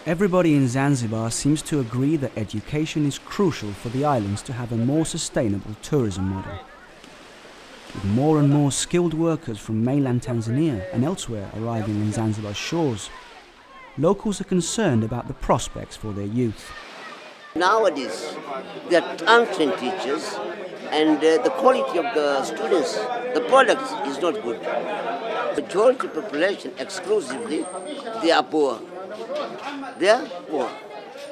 Everybody in Zanzibar seems to agree that education is crucial for the islands to have a more sustainable tourism model. With more and more skilled workers from mainland Tanzania and elsewhere arriving on Zanzibar's shores, locals are concerned about the prospects for their youth. Nowadays, there are talented teachers and the quality of the students, the product is not good. Majority population exclusively, they are poor. They are poor.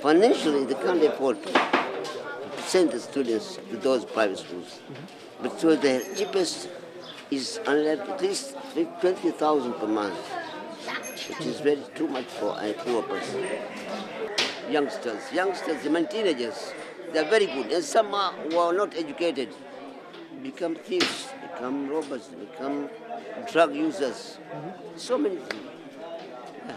Financially, they can't afford to send the students to those private schools. But so the cheapest is at least 20,000 per month, which is very too much for a poor person. Youngsters, even teenagers, they are very good. And some who are not educated become thieves, become robbers, become drug users. So many things. Yeah.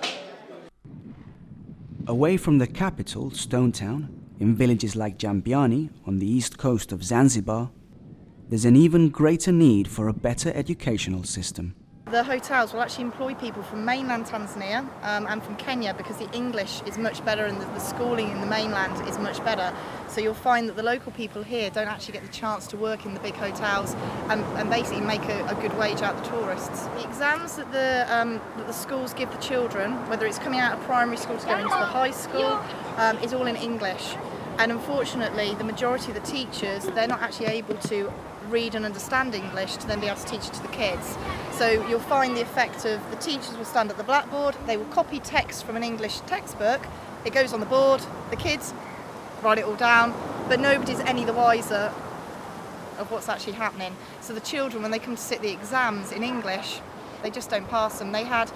Away from the capital, Stone Town, in villages like Jambiani on the east coast of Zanzibar, there's an even greater need for a better educational system. The hotels will actually employ people from mainland Tanzania and from Kenya because the English is much better and the schooling in the mainland is much better. So you'll find that the local people here don't actually get the chance to work in the big hotels and basically make a good wage out of the tourists. The exams that the schools give the children, whether it's coming out of primary school to go into the high school, is all in English. And unfortunately, the majority of the teachers, they're not actually able to read and understand English to then be able to teach it to the kids. So you'll find the effect of the teachers will stand at the blackboard, they will copy text from an English textbook, it goes on the board, the kids write it all down, but nobody's any the wiser of what's actually happening. So the children, when they come to sit the exams in English, they just don't pass them. They had,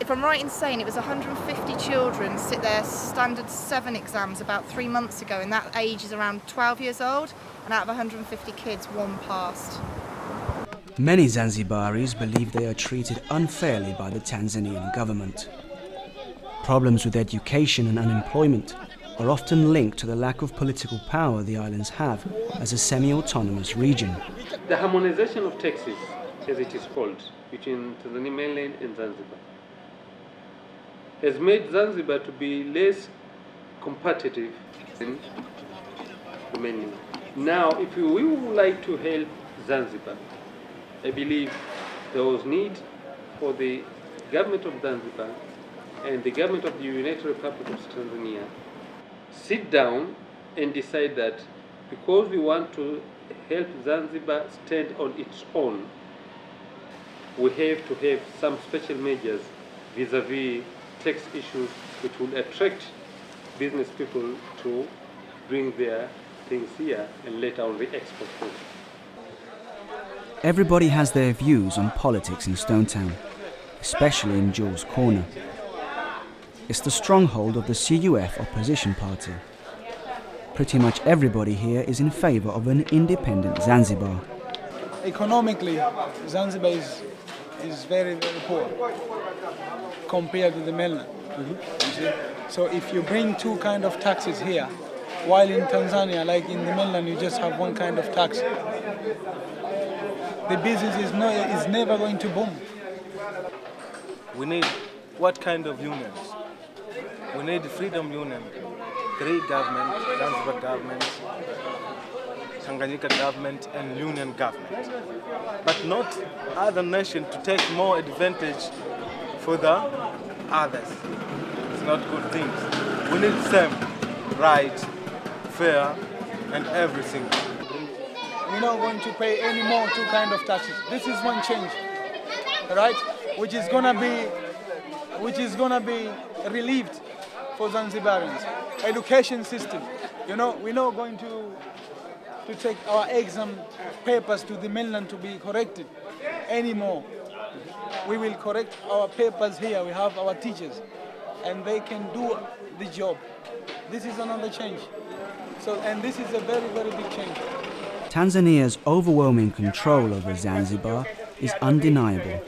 if I'm right in saying, it was 150 children sit their standard 7 exams about 3 months ago, and that age is around 12 years old, and out of 150 kids, 1 passed. Many Zanzibaris believe they are treated unfairly by the Tanzanian government. Problems with education and unemployment are often linked to the lack of political power the islands have as a semi-autonomous region. The harmonization of taxes, as it is called, between Tanzania mainland and Zanzibar, has made Zanzibar to be less competitive than the mainland. Now, if we would like to help Zanzibar, I believe there was need for the government of Zanzibar and the government of the United Republic of Tanzania sit down and decide that because we want to help Zanzibar stand on its own, we have to have some special measures vis-a-vis tax issues which will attract business people to bring their things here and let out the export food. Everybody has their views on politics in Stone Town, especially in Jules Corner. It's the stronghold of the CUF opposition party. Pretty much everybody here is in favour of an independent Zanzibar. Economically, Zanzibar is very, very poor compared to the mainland. You see? So if you bring 2 kind of taxes here, while in Tanzania, like in the mainland, you just have 1 kind of tax, the business is never going to boom. We need what kind of unions? We need freedom union, 3 governments, Zanzibar government, Tanganyika government, and union government. But not other nations to take more advantage for the others. It's not good things. We need same, right, fair, and everything. We're not going to pay any more 2 kind of taxes. This is one change, right? Which is gonna be relieved for Zanzibarians. Education system. You know, we're not going to take our exam papers to the mainland to be corrected anymore. We will correct our papers here. We have our teachers, and they can do the job. This is another change. And this is a very, very big change. Tanzania's overwhelming control over Zanzibar is undeniable.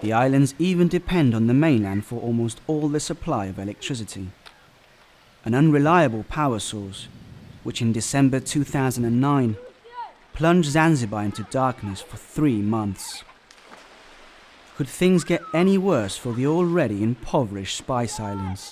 The islands even depend on the mainland for almost all their supply of electricity. An unreliable power source, which in December 2009 plunged Zanzibar into darkness for 3 months. Could things get any worse for the already impoverished Spice Islands?